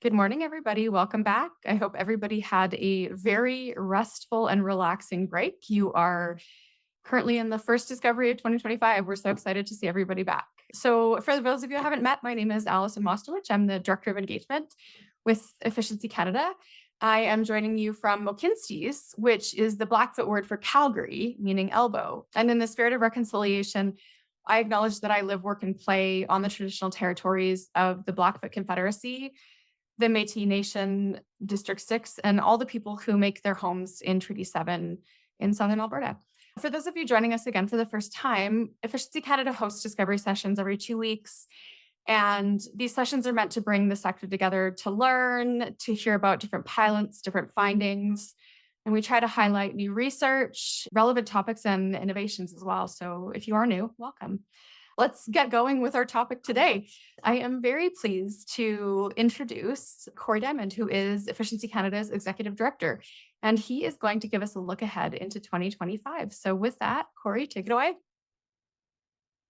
Good morning, everybody. Welcome back. I hope everybody had a very restful and relaxing break. You are currently in the first discovery of 2025. We're so excited to see everybody back. So, for those of you who haven't met, my name is Allison Mostowich. I'm the Director of Engagement with Efficiency Canada. I am joining you from Mohkinstsis, which is the Blackfoot word for Calgary, meaning elbow. And in the spirit of reconciliation, I acknowledge that I live, work, and play on the traditional territories of the Blackfoot Confederacy, the Métis Nation, District 6, and all the people who make their homes in Treaty 7 in Southern Alberta. For those of you joining us again for the first time, Efficiency Canada hosts discovery sessions every 2 weeks. And these sessions are meant to bring the sector together to learn, to hear about different pilots, different findings. And we try to highlight new research, relevant topics, and innovations as well. So if you are new, welcome. Let's get going with our topic today. I am very pleased to introduce Corey Diamond, who is Efficiency Canada's Executive Director, and he is going to give us a look ahead into 2025. So with that, Corey, take it away.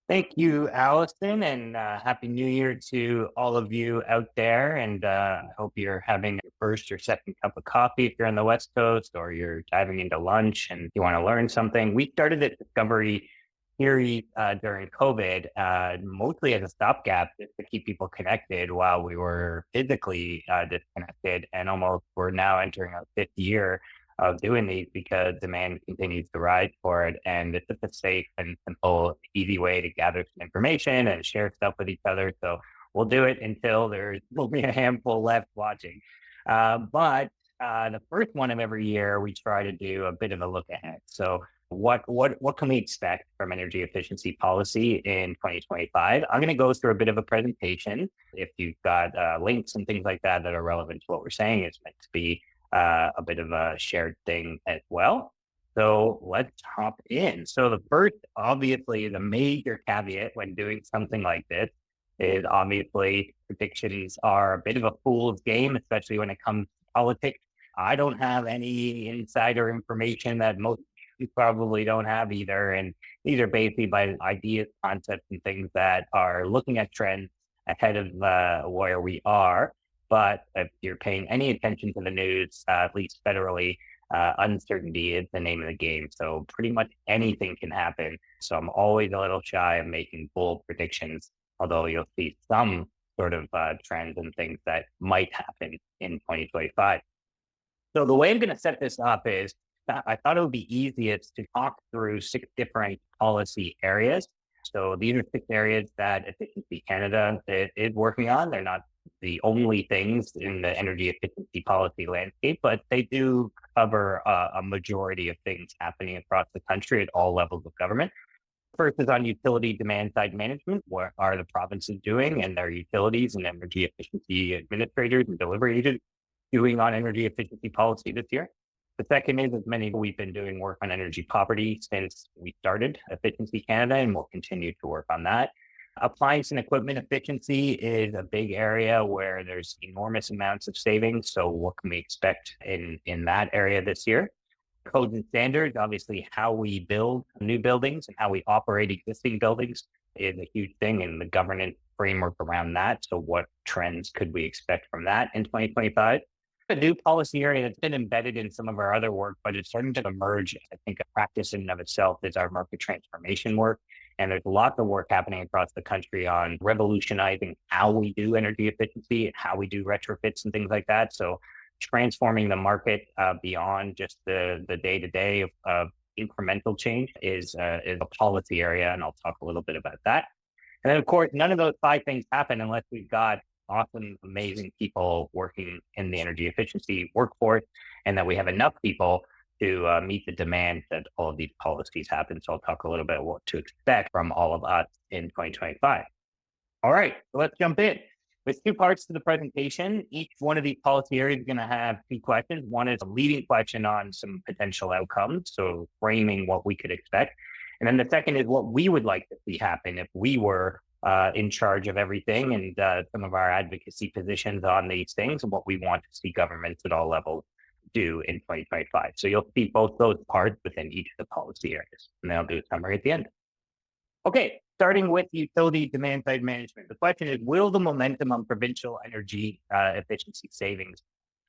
Thank you, Allison, and Happy New Year to all of you out there. And I hope you're having your first or second cup of coffee if you're on the West Coast, or you're diving into lunch and you want to learn something. We started this Discovery series during COVID, mostly as a stopgap just to keep people connected while we were physically disconnected. And almost we're now entering our fifth year of doing these because demand continues to rise for it. And it's just a safe and simple, easy way to gather some information and share stuff with each other. So we'll do it until there's only a handful left watching. But the first one of every year, we try to do a bit of a look ahead. So what can we expect from energy efficiency policy in 2025? I'm going to go through a bit of a presentation. If you've got links and things like that that are relevant to what we're saying, it's meant to be a bit of a shared thing as well. So let's hop in. So the first, obviously, the major caveat when doing something like this is obviously predictions are a bit of a fool's game, especially when it comes to politics. I don't have any insider information that most you probably don't have either. And these are basically by ideas, concepts, and things that are looking at trends ahead of where we are. But if you're paying any attention to the news, at least federally, uncertainty is the name of the game. So pretty much anything can happen. So I'm always a little shy of making bold predictions, although you'll see some sort of trends and things that might happen in 2025. So the way I'm going to set this up is that I thought it would be easiest to talk through six different policy areas. So these are six areas that Efficiency Canada is working on. They're not the only things in the energy efficiency policy landscape, but they do cover a majority of things happening across the country at all levels of government. First is on utility demand side management. What are the provinces doing and their utilities and energy efficiency administrators and delivery agents doing on energy efficiency policy this year? The second is, as many, we've been doing work on energy poverty since we started Efficiency Canada, and we'll continue to work on that. Appliance and equipment efficiency is a big area where there's enormous amounts of savings. So what can we expect in that area this year? Codes and standards, obviously how we build new buildings and how we operate existing buildings is a huge thing, and the governance framework around that. So what trends could we expect from that in 2025? A new policy area that's been embedded in some of our other work, but it's starting to emerge. I think a practice in and of itself is our market transformation work. And there's lots of work happening across the country on revolutionizing how we do energy efficiency and how we do retrofits and things like that. So transforming the market beyond just the day-to-day of incremental change is a policy area. And I'll talk a little bit about that. And then, of course, none of those five things happen unless we've got awesome, amazing people working in the energy efficiency workforce, and that we have enough people to meet the demand that all of these policies happen. So I'll talk a little bit what to expect from all of us in 2025. All right, so let's jump in. With two parts to the presentation, each one of these policy areas is going to have two questions. One is a leading question on some potential outcomes, so framing what we could expect. And then the second is what we would like to see happen if we were in charge of everything, and some of our advocacy positions on these things and what we want to see governments at all levels do in 2025. So you'll see both those parts within each of the policy areas, and then I'll do a summary at the end. Okay, starting with utility demand side management. The question is, will the momentum on provincial energy efficiency savings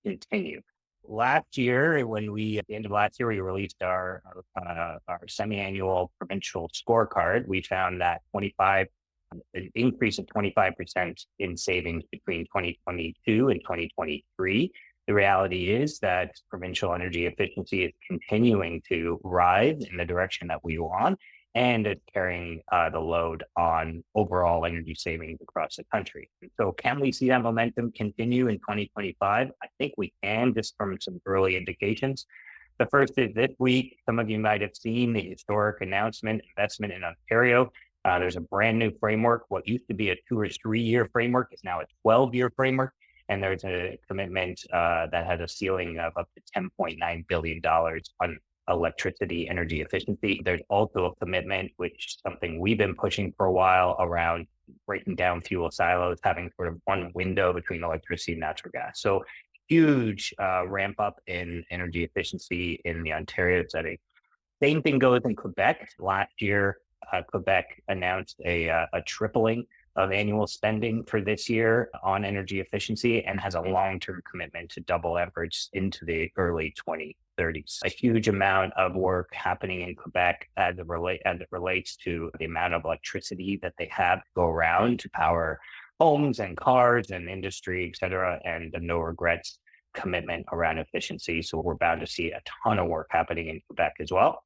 continue? Last year, at the end of last year, we released our semi-annual provincial scorecard. We found that an increase of 25% in savings between 2022 and 2023. The reality is that provincial energy efficiency is continuing to rise in the direction that we want, and it's carrying the load on overall energy savings across the country. So, can we see that momentum continue in 2025? I think we can, just from some early indications. The first is this week. Some of you might have seen the historic investment in Ontario. There's a brand new framework. What used to be a 2 or 3 year framework is now a 12-year framework. And there's a commitment that has a ceiling of up to $10.9 billion on electricity energy efficiency. There's also a commitment, which is something we've been pushing for a while, around breaking down fuel silos, having sort of one window between electricity and natural gas. So huge ramp up in energy efficiency in the Ontario setting. Same thing goes in Quebec. Last year, Quebec announced a tripling of annual spending for this year on energy efficiency, and has a long-term commitment to double efforts into the early 2030s. A huge amount of work happening in Quebec as it relates to the amount of electricity that they have to go around to power homes and cars and industry, et cetera, and the no regrets commitment around efficiency. So we're bound to see a ton of work happening in Quebec as well.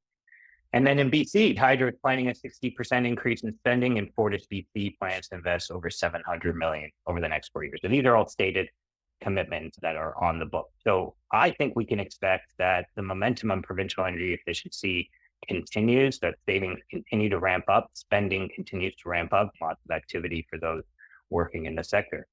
And then in BC, Hydro is planning a 60% increase in spending, and FortisBC plans to invest over $700 million over the next 4 years. So these are all stated commitments that are on the book. So I think we can expect that the momentum on provincial energy efficiency continues, that savings continue to ramp up, spending continues to ramp up, lots of activity for those working in the sector.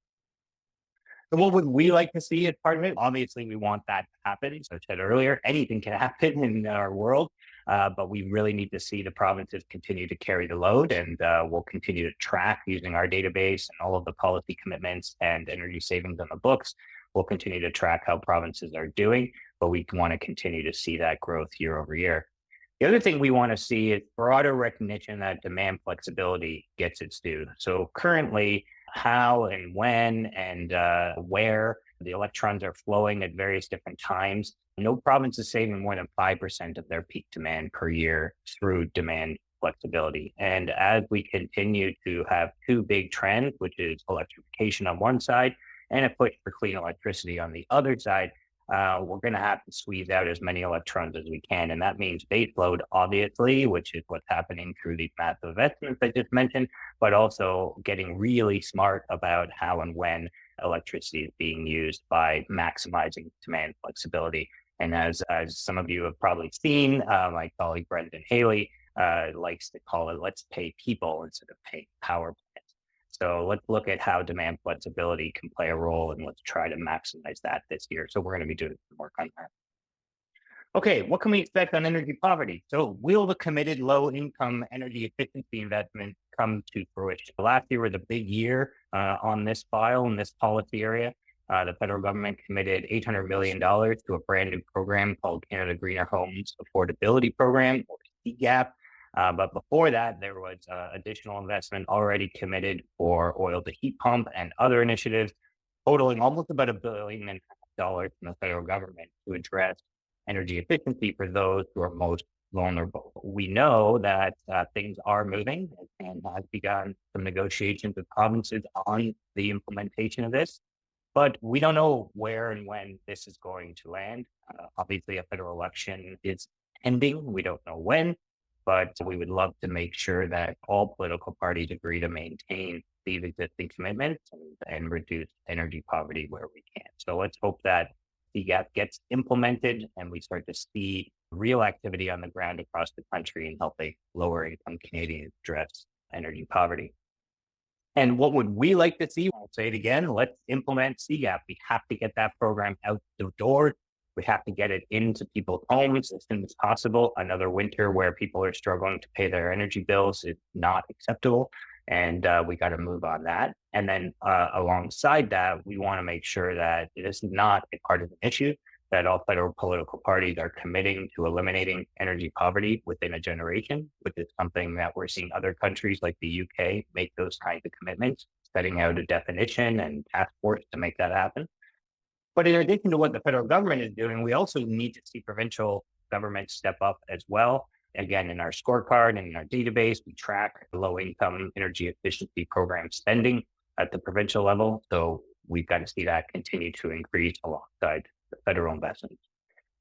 So what would we like to see as part of it? Obviously, we want that to happen. So I said earlier, anything can happen in our world, but we really need to see the provinces continue to carry the load, and we'll continue to track using our database and all of the policy commitments and energy savings on the books. We'll continue to track how provinces are doing, but we want to continue to see that growth year over year. The other thing we want to see is broader recognition that demand flexibility gets its due. So currently, how and when and where the electrons are flowing at various different times, no province is saving more than 5% of their peak demand per year through demand flexibility. And as we continue to have two big trends, which is electrification on one side and a push for clean electricity on the other side, we're going to have to squeeze out as many electrons as we can. And that means base load, obviously, which is what's happening through these massive investments I just mentioned, but also getting really smart about how and when electricity is being used by maximizing demand flexibility. And as some of you have probably seen, my colleague Brendan Haley likes to call it, let's pay people instead of paying power plants. So let's look at how demand flexibility can play a role, and let's try to maximize that this year. So we're going to be doing some work on that. Okay, what can we expect on energy poverty? So will the committed low income energy efficiency investment come to fruition? Last year was a big year on this file, in this policy area. The federal government committed $800 million to a brand new program called Canada Greener Homes Affordability Program, or CGAP. But before that, there was additional investment already committed for oil to heat pump and other initiatives, totaling almost about $1.5 billion from the federal government to address energy efficiency for those who are most vulnerable. We know that things are moving, and has begun some negotiations with provinces on the implementation of this, but we don't know where and when this is going to land. Obviously, a federal election is pending. We don't know when, but we would love to make sure that all political parties agree to maintain these existing commitments and reduce energy poverty where we can. So let's hope that CGAP gets implemented and we start to see real activity on the ground across the country and helping lower income Canadians address energy poverty. And what would we like to see? I'll say it again, let's implement CGAP. We have to get that program out the door. We have to get it into people's homes as soon as possible. Another winter where people are struggling to pay their energy bills is not acceptable. And we got to move on that. And then alongside that, we want to make sure that this is not a partisan issue, that all federal political parties are committing to eliminating energy poverty within a generation, which is something that we're seeing other countries like the UK make those kinds of commitments, setting out a definition and task force to make that happen. But in addition to what the federal government is doing, we also need to see provincial governments step up as well. Again, in our scorecard and in our database, we track low income energy efficiency program spending at the provincial level. So we've got to see that continue to increase alongside the federal investments.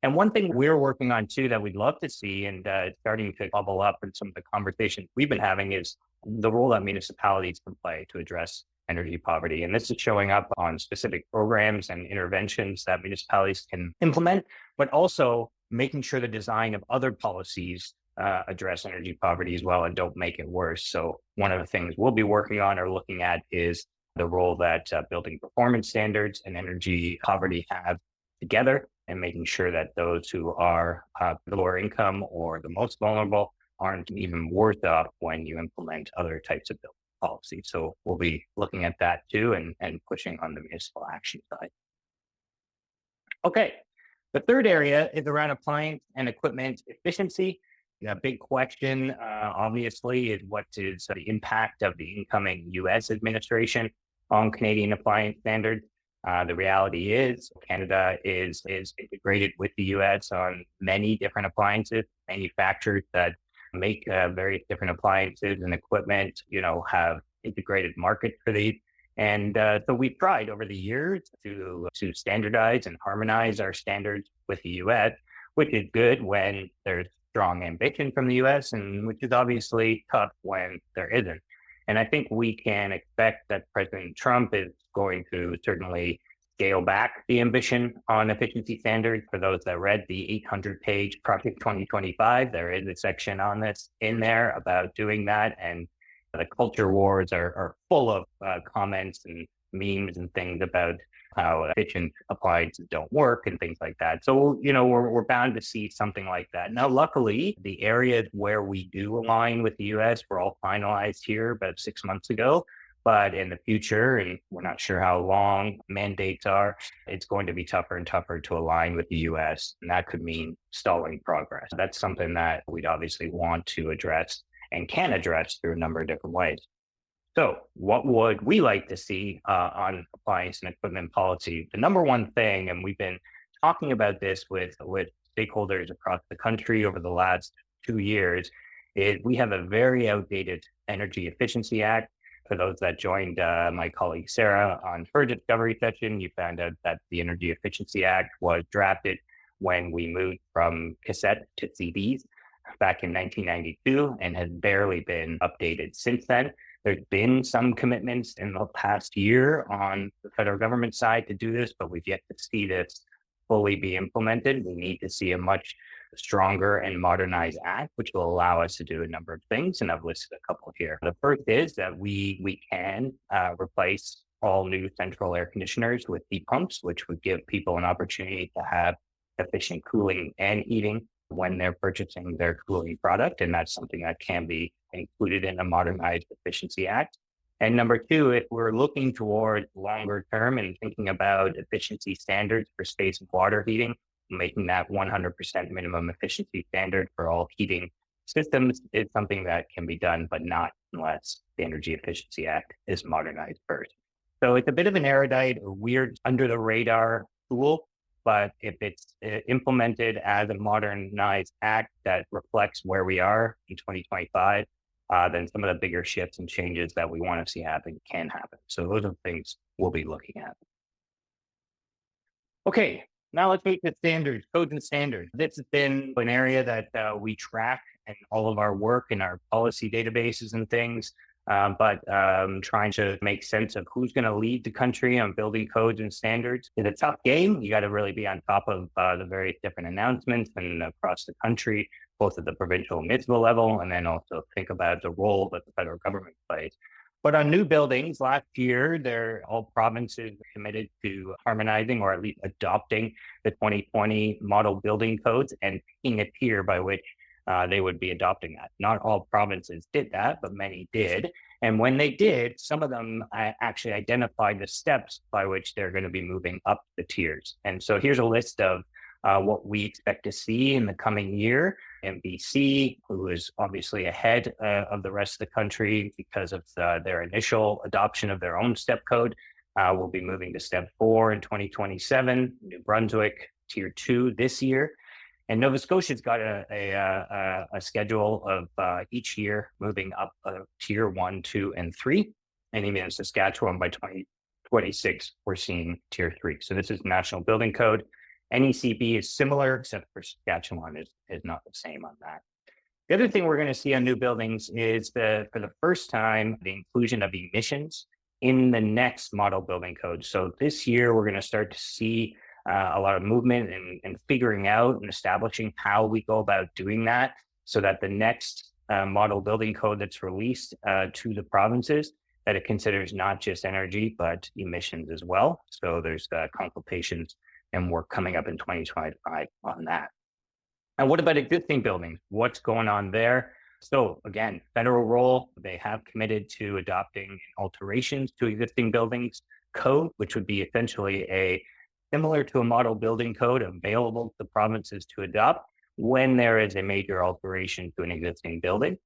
And one thing we're working on too that we'd love to see, and it's starting to bubble up in some of the conversations we've been having, is the role that municipalities can play to address energy poverty. And this is showing up on specific programs and interventions that municipalities can implement, but also making sure the design of other policies address energy poverty as well and don't make it worse. So one of the things we'll be working on or looking at is the role that building performance standards and energy poverty have together, and making sure that those who are lower income or the most vulnerable aren't even worse off when you implement other types of building policy. So we'll be looking at that too, and pushing on the municipal action side. Okay. The third area is around appliance and equipment efficiency. The big question, obviously, is what is the impact of the incoming US administration on Canadian appliance standards? The reality is Canada is integrated with the US on many different appliances. Manufacturers that make various different appliances and equipment, have integrated markets for these. And so we've tried over the years to standardize and harmonize our standards with the US, which is good when there's strong ambition from the US, and which is obviously tough when there isn't. And I think we can expect that President Trump is going to certainly scale back the ambition on efficiency standards. For those that read the 800-page Project 2025, there is a section on this in there about doing that. And the culture wars are full of comments and memes and things about how efficient appliances don't work and things like that. So, we're bound to see something like that. Now, luckily, the areas where we do align with the US were all finalized here about 6 months ago. But in the future, and we're not sure how long mandates are, it's going to be tougher and tougher to align with the US. And that could mean stalling progress. That's something that we'd obviously want to address and can address through a number of different ways. So, what would we like to see on appliance and equipment policy? The number one thing, and we've been talking about this with stakeholders across the country over the last 2 years, is we have a very outdated Energy Efficiency Act. For those that joined my colleague Sarah on her discovery session, you found out that the Energy Efficiency Act was drafted when we moved from cassette to CDs back in 1992 and has barely been updated since then. There's been some commitments in the past year on the federal government side to do this, but we've yet to see this fully be implemented. We need to see a much stronger and modernized act, which will allow us to do a number of things. And I've listed a couple here. The first is that we can replace all new central air conditioners with heat pumps, which would give people an opportunity to have efficient cooling and heating when they're purchasing their cooling product. And that's something that can be included in a modernized efficiency act. And number two, if we're looking toward longer term and thinking about efficiency standards for space and water heating, making that 100% minimum efficiency standard for all heating systems is something that can be done, but not unless the Energy Efficiency Act is modernized first. So it's a bit of an erudite or weird under the radar tool, but if it's implemented as a modernized act that reflects where we are in 2025, then some of the bigger shifts and changes that we want to see happen can happen. So those are things we'll be looking at. Okay, now let's meet the standards, codes and standards. This has been an area that we track in all of our work in our policy databases and things. But trying to make sense of who's going to lead the country on building codes and standards is a tough game. You got to really be on top of the various different announcements and across the country, both at the provincial and municipal level, and then also think about the role that the federal government plays. But on new buildings, last year, all provinces committed to harmonizing or at least adopting the 2020 model building codes and picking a tier by which they would be adopting that. Not all provinces did that, but many did. And when they did, some of them actually identified the steps by which they're going to be moving up the tiers. And so here's a list of what we expect to see in the coming year. MBC, who is obviously ahead of the rest of the country because of their initial adoption of their own step code, will be moving to step 4 in 2027. New Brunswick, tier 2 this year. And Nova Scotia's got a schedule of each year moving up tier 1, 2, and 3. And even in Saskatchewan by 2026, we're seeing tier 3. So this is National Building Code. NECB is similar, except for Saskatchewan is not the same on that. The other thing we're going to see on new buildings is for the first time, the inclusion of emissions in the next model building code. So this year, we're going to start to see a lot of movement and figuring out and establishing how we go about doing that so that the next model building code that's released to the provinces, that it considers not just energy, but emissions as well. So there's consultations and work coming up in 2025 on that. And what about existing buildings? What's going on there? So again, federal role, they have committed to adopting alterations to existing buildings code, which would be essentially similar to a model building code available to the provinces to adopt when there is a major alteration to an existing building.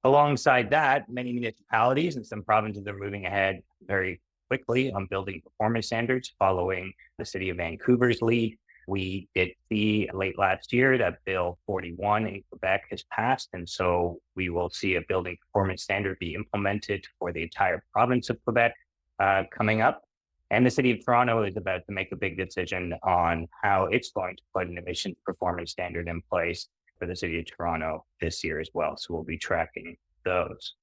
Alongside that, many municipalities and some provinces are moving ahead very quickly on building performance standards following the City of Vancouver's lead. We did see late last year that Bill 41 in Quebec has passed, and so we will see a building performance standard be implemented for the entire province of Quebec coming up. And the City of Toronto is about to make a big decision on how it's going to put an emissions performance standard in place for the City of Toronto this year as well. So we'll be tracking those.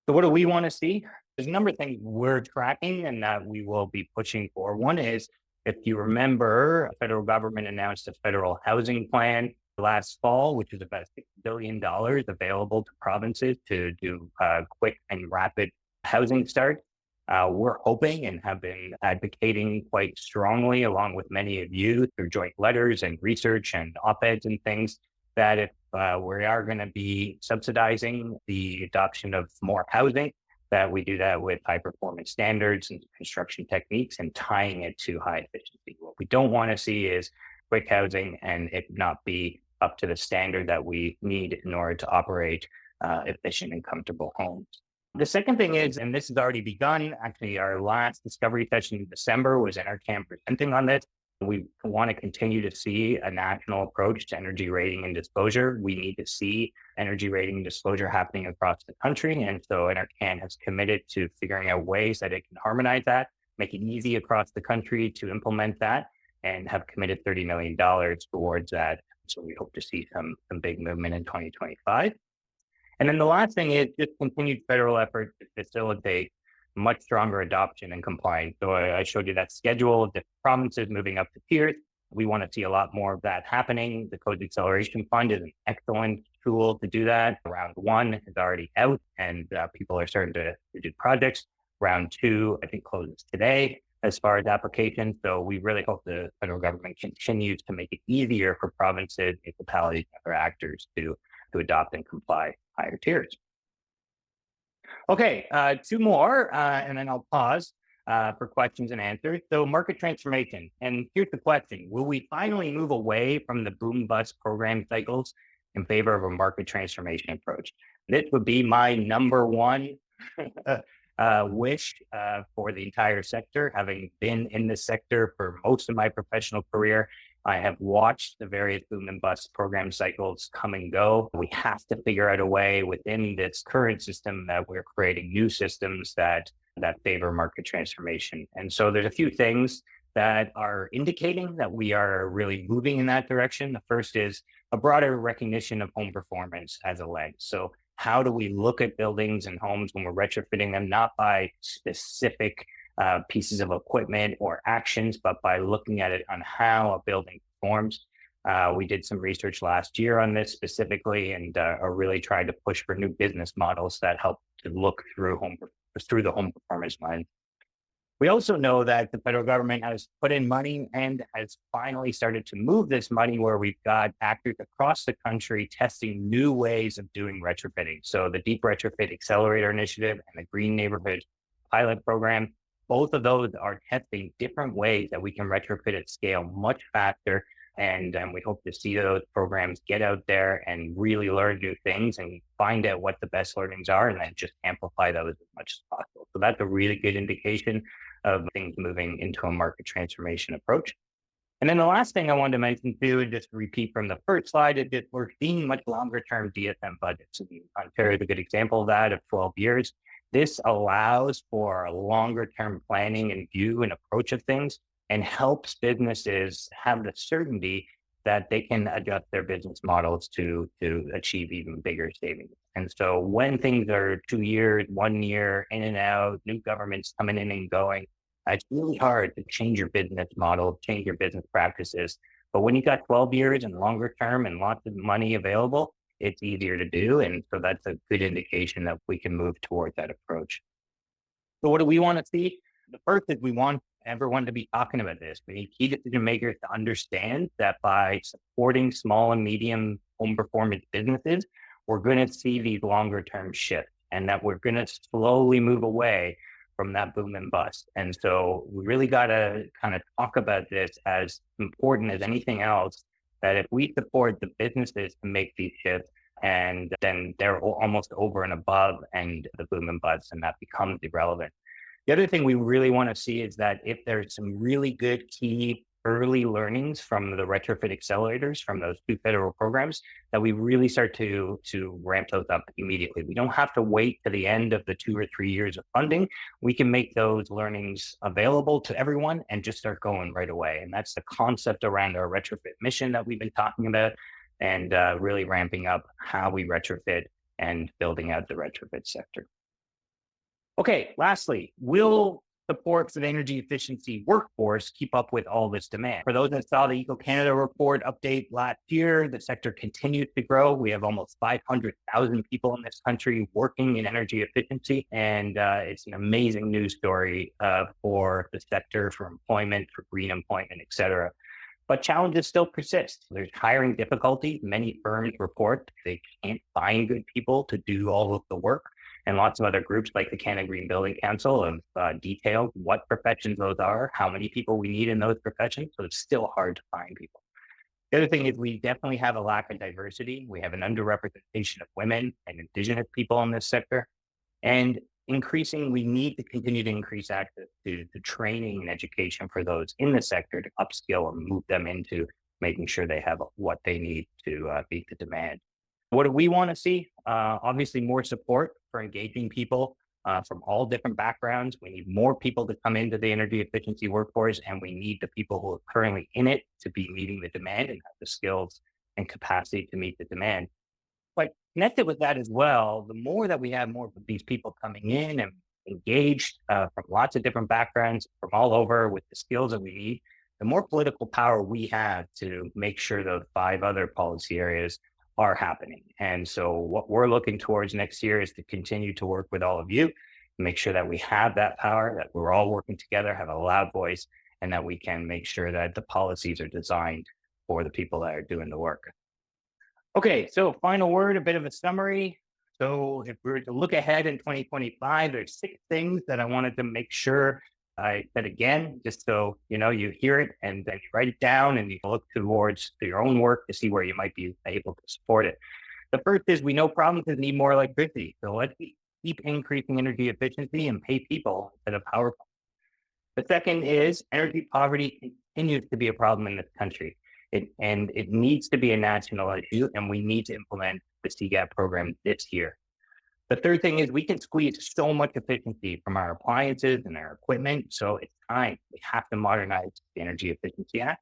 So what do we want to see? There's a number of things we're tracking and that we will be pushing for. One is, if you remember, the federal government announced a federal housing plan last fall, which is about $6 billion available to provinces to do quick and rapid housing start. We're hoping and have been advocating quite strongly, along with many of you through joint letters and research and op-eds and things, that if we are going to be subsidizing the adoption of more housing, that we do that with high performance standards and construction techniques and tying it to high efficiency. What we don't want to see is quick housing and it not be up to the standard that we need in order to operate efficient and comfortable homes. The second thing is, and this has already begun, actually our last discovery session in December was NRCan presenting on this. We want to continue to see a national approach to energy rating and disclosure. We need to see energy rating and disclosure happening across the country. And so NRCan has committed to figuring out ways that it can harmonize that, make it easy across the country to implement that, and have committed $30 million towards that. So we hope to see some big movement in 2025. And then the last thing is just continued federal effort to facilitate much stronger adoption and compliance. So I showed you that schedule of different provinces moving up to tiers. We want to see a lot more of that happening. The Codes Acceleration Fund is an excellent tool to do that. Round 1 is already out and people are starting to do projects. Round 2, I think, closes today as far as applications. So we really hope the federal government continues to make it easier for provinces, municipalities, and other actors to adopt and comply higher tiers. Okay, 2 more, and then I'll pause for questions and answers. So market transformation, and here's the question. Will we finally move away from the boom-bust program cycles in favor of a market transformation approach? This would be my number one wish for the entire sector. Having been in this sector for most of my professional career, I have watched the various boom and bust program cycles come and go. We have to figure out a way within this current system that we're creating new systems that favor market transformation. And so there's a few things that are indicating that we are really moving in that direction. The first is a broader recognition of home performance as a lens. So how do we look at buildings and homes when we're retrofitting them, not by specific pieces of equipment or actions, but by looking at it on how a building performs. We did some research last year on this specifically and are really trying to push for new business models that help to look through the home performance lens. We also know that the federal government has put in money and has finally started to move this money where we've got actors across the country testing new ways of doing retrofitting. So the Deep Retrofit Accelerator Initiative and the Green Neighborhood Pilot Program, both of those are testing different ways that we can retrofit at scale much faster And we hope to see those programs get out there and really learn new things and find out what the best learnings are and then just amplify those as much as possible. So that's a really good indication of things moving into a market transformation approach. And then the last thing I wanted to mention too, and just repeat from the first slide, is that we're seeing much longer term DSM budgets. And Ontario is a good example of that, of 12 years. This allows for a longer term planning and view and approach of things and helps businesses have the certainty that they can adjust their business models to achieve even bigger savings. And so when things are 2 years, 1 year, in and out, new governments coming in and going, it's really hard to change your business model, change your business practices. But when you got 12 years and longer term and lots of money available, it's easier to do. And so that's a good indication that we can move towards that approach. So what do we want to see? The first is we want everyone to be talking about this. We need key decision makers to understand that by supporting small and medium home performance businesses, we're going to see these longer term shifts and that we're going to slowly move away from that boom and bust. And so we really got to kind of talk about this as important as anything else, that if we support the businesses to make these shifts, and then they're almost over and above and the boom and bust, and that becomes irrelevant. The other thing we really want to see is that if there's some really good key early learnings from the retrofit accelerators from those two federal programs, that we really start to ramp those up immediately. We don't have to wait to the end of the 2 or 3 years of funding. We can make those learnings available to everyone and just start going right away. And that's the concept around our retrofit mission that we've been talking about, and really ramping up how we retrofit and building out the retrofit sector. Okay, lastly, will support for the energy efficiency workforce keep up with all this demand? For those that saw the Eco Canada report update last year, the sector continues to grow. We have almost 500,000 people in this country working in energy efficiency, and it's an amazing news story for the sector, for employment, for green employment, et cetera. But challenges still persist. There's hiring difficulty. Many firms report they can't find good people to do all of the work. And lots of other groups like the Canada Green Building Council have detailed what professions those are, how many people we need in those professions. So it's still hard to find people. The other thing is we definitely have a lack of diversity. We have an underrepresentation of women and Indigenous people in this sector. And increasing, we need to continue to increase access to training and education for those in the sector to upskill and move them into making sure they have what they need to meet the demand. What do we want to see? Obviously, more support for engaging people from all different backgrounds. We need more people to come into the energy efficiency workforce, and we need the people who are currently in it to be meeting the demand and have the skills and capacity to meet the demand. But connected with that as well, the more that we have more of these people coming in and engaged from lots of different backgrounds from all over with the skills that we need, the more political power we have to make sure those 5 other policy areas are happening. And so what we're looking towards next year is to continue to work with all of you, make sure that we have that power, that we're all working together, have a loud voice, and that we can make sure that the policies are designed for the people that are doing the work. Okay, so final word, a bit of a summary. So if we were to look ahead in 2025, there's 6 things that I wanted to make sure I said again, just so you hear it and then you write it down and you look towards your own work to see where you might be able to support it. The first is we know provinces need more electricity. So let's keep increasing energy efficiency and pay people instead of power. The second is energy poverty continues to be a problem in this country. It needs to be a national issue, and we need to implement the CGAP program this year. The third thing is we can squeeze so much efficiency from our appliances and our equipment. So it's time. We have to modernize the Energy Efficiency Act.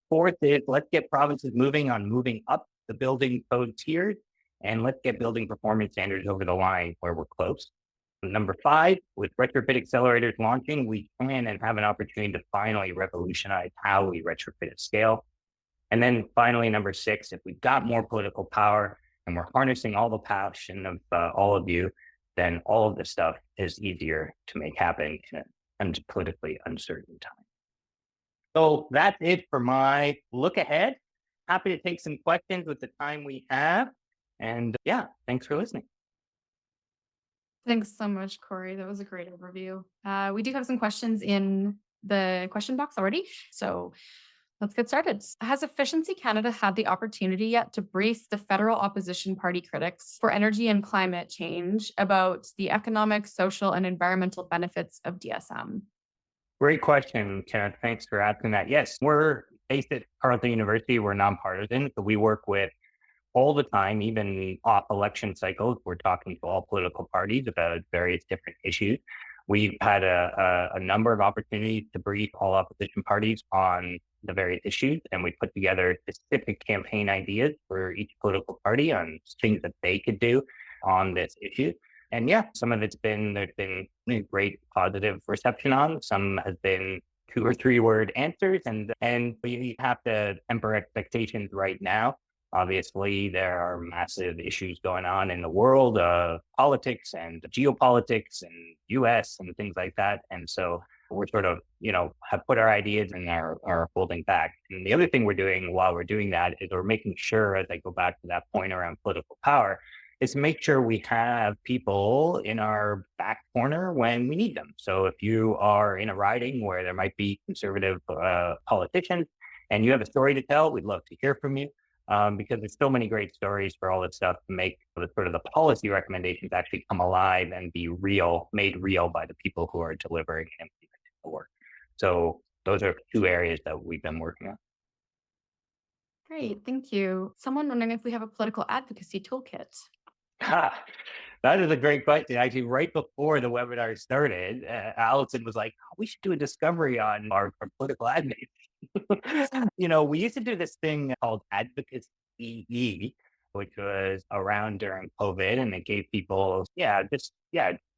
Fourth is let's get provinces moving on moving up the building code tiers, and let's get building performance standards over the line where we're close. Number 5, with retrofit accelerators launching, we can and have an opportunity to finally revolutionize how we retrofit at scale. And then finally, number 6, if we've got more political power and we're harnessing all the passion of all of you, then all of this stuff is easier to make happen in a politically uncertain time. So that's it for my look ahead. Happy to take some questions with the time we have. And yeah, thanks for listening. Thanks so much, Corey. That was a great overview. We do have some questions in the question box already. So Let's get started. Has Efficiency Canada had the opportunity yet to brief the federal opposition party critics for energy and climate change about the economic, social, and environmental benefits of DSM? Great question, Kenneth. Thanks for asking that. Yes, we're based at Carleton University. We're nonpartisan. So we work with all the time, even off election cycles. We're talking to all political parties about various different issues. We've had a number of opportunities to brief all opposition parties on the various issues, and we put together specific campaign ideas for each political party on things that they could do on this issue. And yeah, some of there's been great positive reception on. Some has been 2 or 3 word answers, and we have to temper expectations right now. Obviously, there are massive issues going on in the world, politics and geopolitics and US and things like that. And so we're sort of, have put our ideas and are holding back. And the other thing we're doing while we're doing that is we're making sure, as I go back to that point around political power, is make sure we have people in our back corner when we need them. So if you are in a riding where there might be conservative politicians and you have a story to tell, we'd love to hear from you, because there's so many great stories for all this stuff to make the sort of the policy recommendations actually come alive and be real, made real by the people who are delivering and implementing the work. So those are 2 areas that we've been working on. Great, thank you. Someone wondering if we have a political advocacy toolkit. Ha! That is a great question. Actually, right before the webinar started, Allison was like, "Oh, we should do a discovery on our political admin." We used to do this thing called Advocacy EE, which was around during COVID, and it gave people,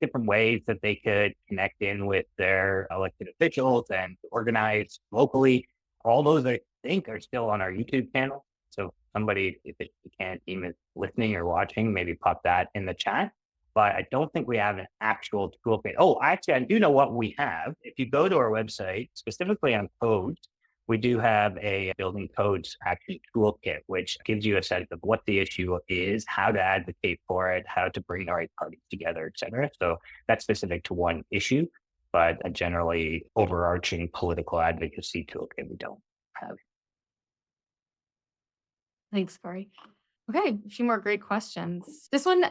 different ways that they could connect in with their elected officials and organize locally. All those, I think, are still on our YouTube channel. So somebody, if the can team is listening or watching, maybe pop that in the chat. But I don't think we have an actual toolkit. Oh, actually, I do know what we have. If you go to our website, specifically on codes, we do have a building codes actually toolkit, which gives you a sense of what the issue is, how to advocate for it, how to bring the right parties together, et cetera. So that's specific to one issue, but a generally overarching political advocacy toolkit we don't have. Thanks, Corey. Okay, a few more great questions. This one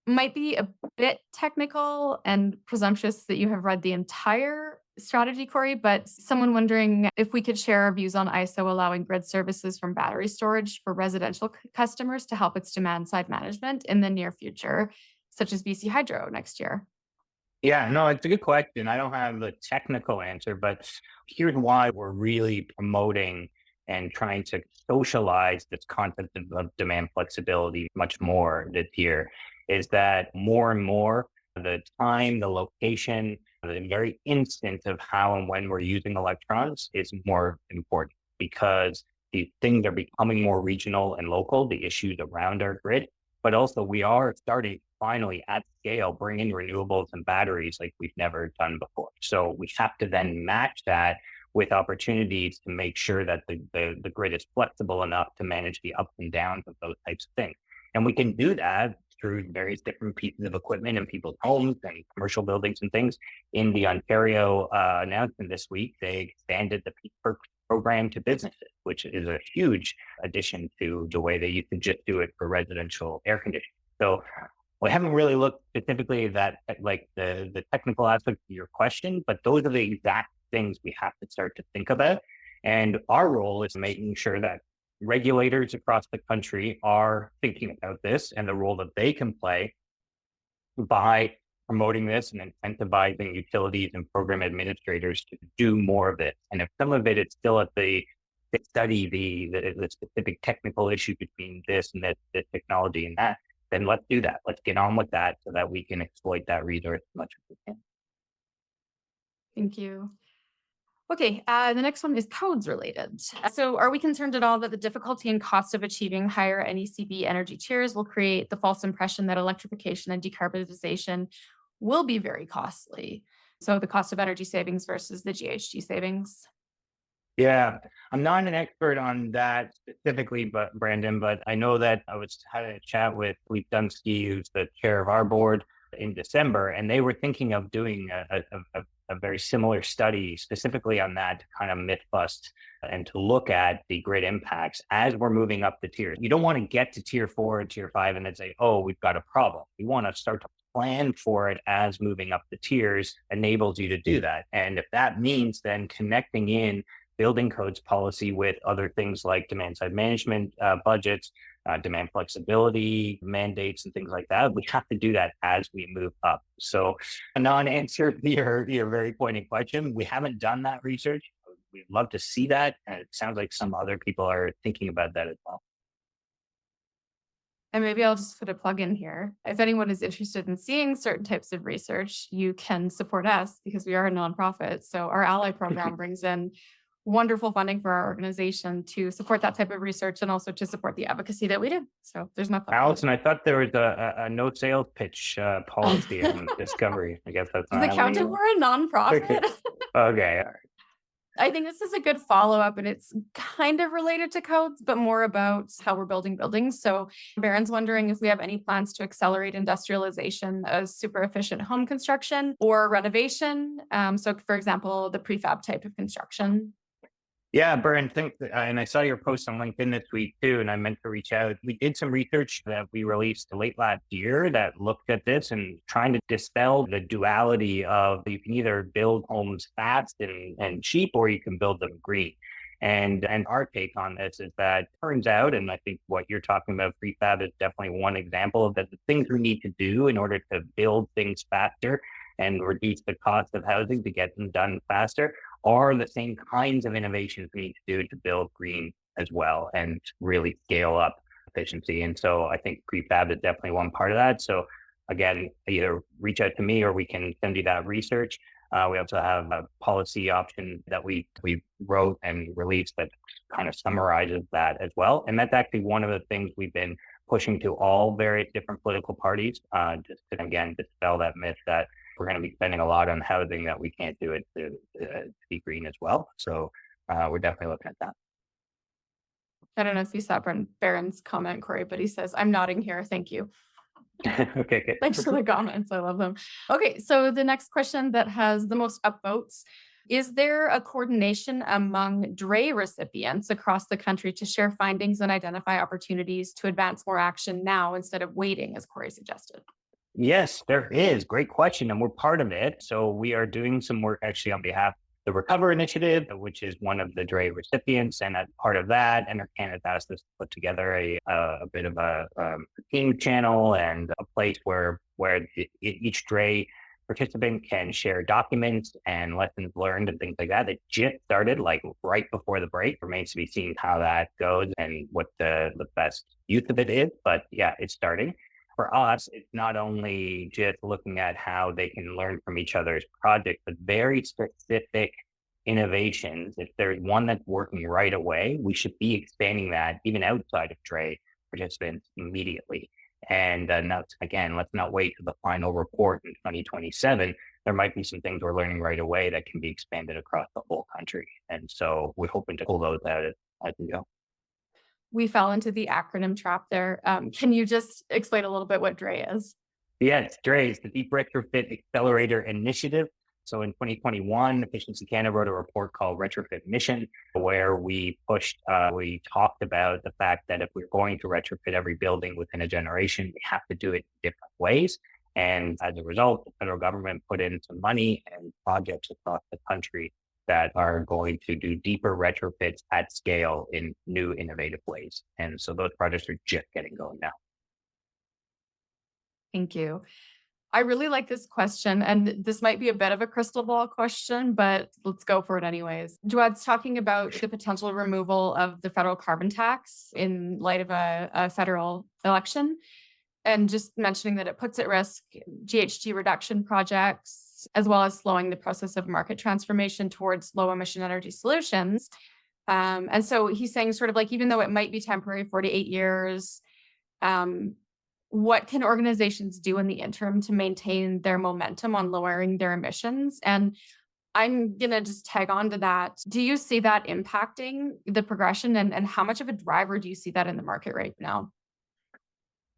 might be a bit technical and presumptuous that you have read the entire strategy, Corey, but someone wondering if we could share our views on ISO allowing grid services from battery storage for residential customers to help its demand side management in the near future, such as BC Hydro next year. Yeah, no, it's a good question. I don't have the technical answer, but here's why we're really promoting and trying to socialize this concept of demand flexibility much more this year is that more and more the time, the location, the very instant of how and when we're using electrons is more important because these things are becoming more regional and local, the issues around our grid, but also we are starting finally at scale bring in renewables and batteries like we've never done before. So we have to then match that with opportunities to make sure that the grid is flexible enough to manage the ups and downs of those types of things. And we can do that through various different pieces of equipment in people's homes and commercial buildings and things. In the Ontario announcement this week, they expanded the Peak Perks program to businesses, which is a huge addition to the way they used to just do it for residential air conditioning. So we haven't really looked specifically at that, like the technical aspect of your question, but those are the exact things we have to start to think about. And our role is making sure that regulators across the country are thinking about this and the role that they can play by promoting this and incentivizing utilities and program administrators to do more of it. And if some of it is still at to study the specific technical issue between this and this technology and that, then let's do that. Let's get on with that so that we can exploit that resource as much as we can. Thank you. Okay, the next one is codes related. So, are we concerned at all that the difficulty and cost of achieving higher NECB energy tiers will create the false impression that electrification and decarbonization will be very costly? So, the cost of energy savings versus the GHG savings. Yeah, I'm not an expert on that specifically, but Brandon, but I know that I was having a chat with Lee Dunsky, who's the chair of our board, in December, and they were thinking of doing a very similar study specifically on that to kind of myth bust and to look at the grid impacts as we're moving up the tiers. You don't want to get to tier 4 and tier 5 and then say, oh, we've got a problem. You want to start to plan for it as moving up the tiers enables you to do that. And if that means then connecting in building codes policy with other things like demand side management budgets, demand flexibility, mandates, and things like that. We have to do that as we move up. So, a non-answer to your very pointed question. We haven't done that research. We'd love to see that, and it sounds like some other people are thinking about that as well. And maybe I'll just put a plug in here. If anyone is interested in seeing certain types of research, you can support us because we are a nonprofit. So our ally program brings in wonderful funding for our organization to support that type of research and also to support the advocacy that we do. So there's my plug. Allison, I thought there was a no sales pitch policy in Discovery. I guess that's Does not it how count we if we're a nonprofit? Okay. All right. I think this is a good follow-up, and it's kind of related to codes, but more about how we're building buildings. So Baron's wondering if we have any plans to accelerate industrialization of super efficient home construction or renovation. So for example, the prefab type of construction. Yeah, Brian, and I saw your post on LinkedIn this week too, and I meant to reach out. We did some research that we released late last year that looked at this and trying to dispel the duality of you can either build homes fast and cheap, or you can build them green. And our take on this is that turns out, and I think what you're talking about, prefab is definitely one example of that the things we need to do in order to build things faster and reduce the cost of housing to get them done faster are the same kinds of innovations we need to do to build green as well and really scale up efficiency. And so I think prefab is definitely one part of that. So again, either reach out to me or we can send you that research. We also have a policy option that we wrote and released that kind of summarizes that as well. And that's actually one of the things we've been pushing to all various different political parties, just to again dispel that myth that we're going to be spending a lot on housing that we can't do it to be green as well. So we're definitely looking at that. I don't know if you saw Baron's comment, Corey, but he says, I'm nodding here. Thank you. Okay, good. Thanks for the comments. I love them. Okay, so the next question that has the most upvotes: is there a coordination among DRE recipients across the country to share findings and identify opportunities to advance more action now instead of waiting, as Corey suggested? Yes, there is. Great question. And we're part of it. So we are doing some work actually on behalf of the Recover Initiative, which is one of the DRE recipients. And as part of that, Canada asked us to put together a bit of a team channel and a place where each DRE participant can share documents and lessons learned and things like that. That just started like right before the break. Remains to be seen how that goes and what the best use of it is. But yeah, it's starting. For us, it's not only just looking at how they can learn from each other's projects, but very specific innovations. If there's one that's working right away, we should be expanding that even outside of trade participants immediately. And again, let's not wait for the final report in 2027. There might be some things we're learning right away that can be expanded across the whole country. And so we're hoping to pull those out as we go. We fell into the acronym trap there. Can you just explain a little bit what DRE is? Yes, DRE is the Deep Retrofit Accelerator Initiative. So in 2021, Efficiency Canada wrote a report called Retrofit Mission, where we talked about the fact that if we're going to retrofit every building within a generation, we have to do it in different ways. And as a result, the federal government put in some money and projects across the country that are going to do deeper retrofits at scale in new, innovative ways. And so those projects are just getting going now. Thank you. I really like this question, and this might be a bit of a crystal ball question, but let's go for it anyways. Joad's talking about the potential removal of the federal carbon tax in light of a federal election, and just mentioning that it puts at risk GHG reduction projects, as well as slowing the process of market transformation towards low emission energy solutions. And so he's saying sort of like, even though it might be temporary, 4 to 8 years, what can organizations do in the interim to maintain their momentum on lowering their emissions? And I'm going to just tag on to that. Do you see that impacting the progression, and how much of a driver do you see that in the market right now?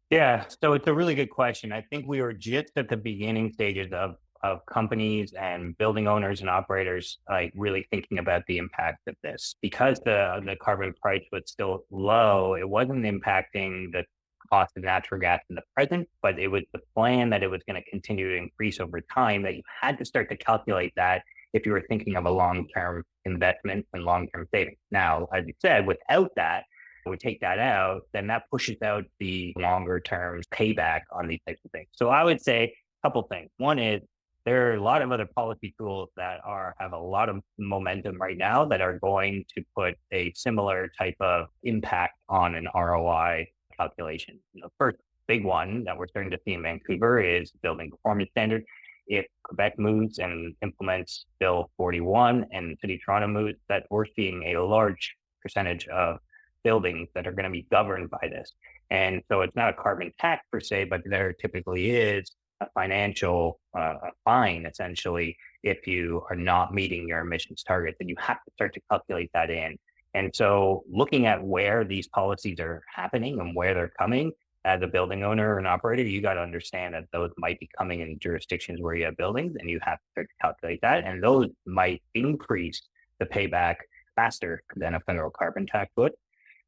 Yeah, so it's a really good question. I think we were just at the beginning stages of companies and building owners and operators like really thinking about the impact of this because the carbon price was still low. It wasn't impacting the cost of natural gas in the present, but it was the plan that it was going to continue to increase over time. That you had to start to calculate that if you were thinking of a long term investment and long term savings. Now, as you said, without that we take that out, then that pushes out the longer term payback on these types of things. So I would say a couple things. One is there are a lot of other policy tools that have a lot of momentum right now that are going to put a similar type of impact on an ROI calculation. The first big one that we're starting to see in Vancouver is building performance standard. If Quebec moves and implements Bill 41 and City of Toronto moves, that we're seeing a large percentage of buildings that are going to be governed by this. And so it's not a carbon tax per se, but there typically is a financial fine essentially if you are not meeting your emissions targets, and you have to start to calculate that in. And so looking at where these policies are happening and where they're coming as a building owner or an operator, you got to understand that those might be coming in jurisdictions where you have buildings and you have to start to calculate that. And those might increase the payback faster than a federal carbon tax would.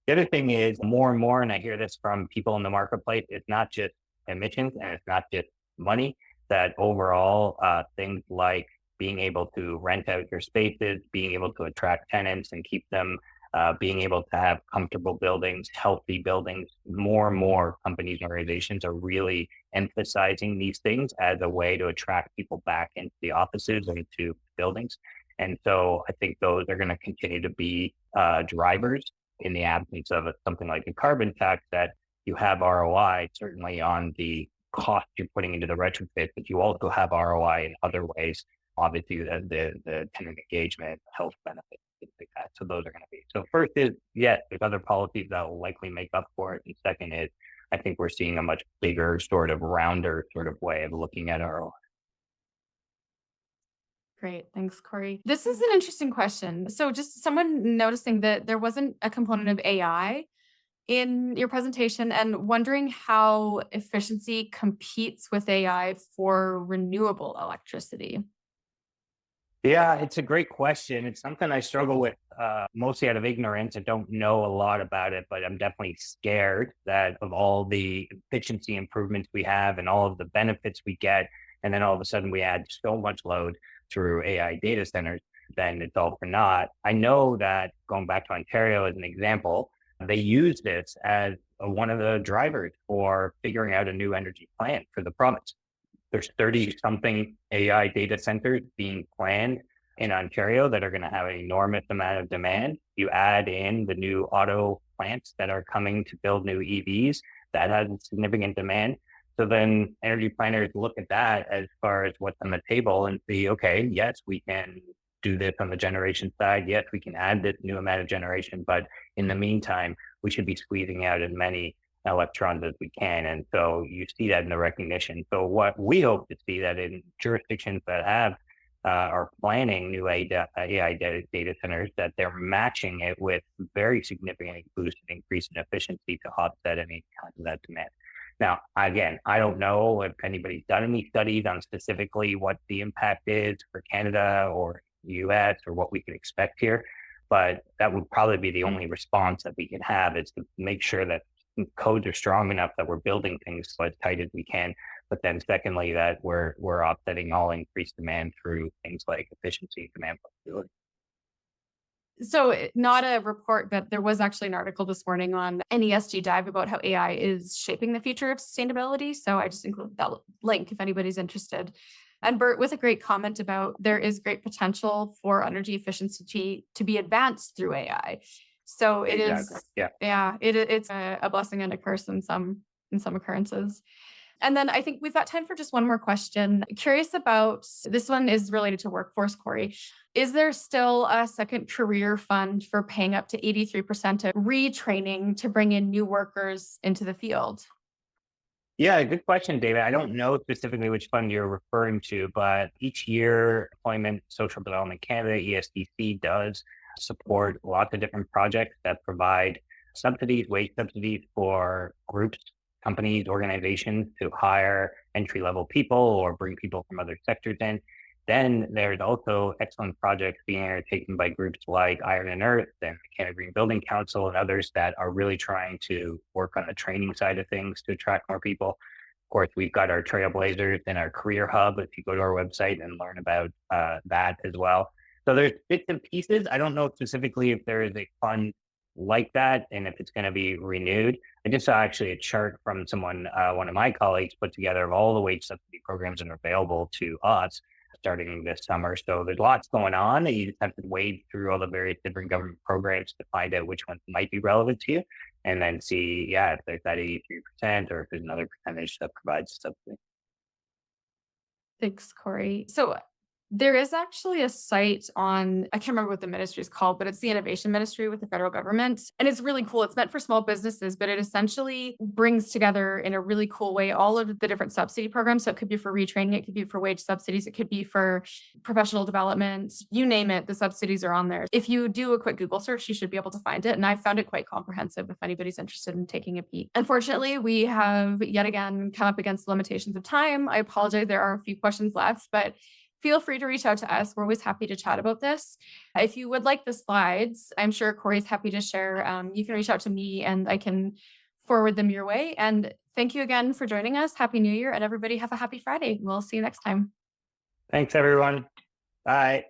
The other thing is more and more, and I hear this from people in the marketplace, it's not just emissions and it's not just money, that overall things like being able to rent out your spaces, being able to attract tenants and keep them, being able to have comfortable buildings, healthy buildings, more and more companies and organizations are really emphasizing these things as a way to attract people back into the offices and into buildings. And so I think those are going to continue to be drivers in the absence of something like a carbon tax, that you have ROI certainly on the cost you're putting into the retrofit, but you also have ROI in other ways. Obviously, the tenant engagement, health benefits, things like that. So those are going to be. So first is yes, there's other policies that will likely make up for it, and second is I think we're seeing a much bigger sort of rounder sort of way of looking at ROI. Great. Thanks, Corey. This is an interesting question. So, just someone noticing that there wasn't a component of AI in your presentation and wondering how efficiency competes with AI for renewable electricity. Yeah, it's a great question. It's something I struggle with mostly out of ignorance. I don't know a lot about it, but I'm definitely scared that of all the efficiency improvements we have and all of the benefits we get, and then all of a sudden we add so much load through AI data centers, then it's all for naught. I know that going back to Ontario as an example, they use this as one of the drivers for figuring out a new energy plan for the province. There's 30 something AI data centers being planned in Ontario that are going to have an enormous amount of demand. You add in the new auto plants that are coming to build new EVs, that has significant demand. So then energy planners look at that as far as what's on the table and see, okay, yes, we can do this on the generation side. Yes, we can add this new amount of generation, but in the meantime, we should be squeezing out as many electrons as we can. And so you see that in the recognition. So what we hope to see that in jurisdictions that have are planning new AI data centers, that they're matching it with very significant boosted increase in efficiency to offset any kind of that demand. Now, again, I don't know if anybody's done any studies on specifically what the impact is for Canada or the US or what we could expect here, but that would probably be the only response that we can have, is to make sure that codes are strong enough that we're building things so as tight as we can. But then secondly, that we're offsetting all increased demand through things like efficiency, demand flexibility. So, not a report, but there was actually an article this morning on NESG Dive about how AI is shaping the future of sustainability. So, I just included that link if anybody's interested. And Bert with a great comment about there is great potential for energy efficiency to be advanced through AI. So it Exactly. is, Yeah. yeah, it's a blessing and a curse in some occurrences. And then I think we've got time for just one more question. Curious about this one is related to workforce, Corey. Is there still a second career fund for paying up to 83% of retraining to bring in new workers into the field? Yeah, good question, David. I don't know specifically which fund you're referring to, but each year, Employment Social Development Canada, ESDC, does support lots of different projects that provide subsidies, wage subsidies for groups companies, organizations to hire entry level people or bring people from other sectors in. Then there's also excellent projects being undertaken by groups like Iron and Earth and the Canada Green Building Council and others that are really trying to work on the training side of things to attract more people. Of course, we've got our Trailblazers and our Career Hub. If you go to our website and learn about that as well. So there's bits and pieces. I don't know specifically if there is a fund like that and if it's going to be renewed. I just saw actually a chart from someone, one of my colleagues, put together of all the wage subsidy programs that are available to us starting this summer. So there's lots going on. You just have to wade through all the various different government programs to find out which ones might be relevant to you, and then see, yeah, if there's that 83% or if there's another percentage that provides subsidy. Thanks, Corey. So there is actually a site on, I can't remember what the ministry is called, but it's the innovation ministry with the federal government. And it's really cool. It's meant for small businesses, but it essentially brings together in a really cool way all of the different subsidy programs. So it could be for retraining, it could be for wage subsidies, it could be for professional development, you name it, the subsidies are on there. If you do a quick Google search, you should be able to find it. And I found it quite comprehensive if anybody's interested in taking a peek. Unfortunately, we have yet again come up against the limitations of time. I apologize. There are a few questions left, but feel free to reach out to us. We're always happy to chat about this. If you would like the slides, I'm sure Corey's happy to share. You can reach out to me and I can forward them your way. And thank you again for joining us. Happy New Year, and everybody have a happy Friday. We'll see you next time. Thanks, everyone. Bye.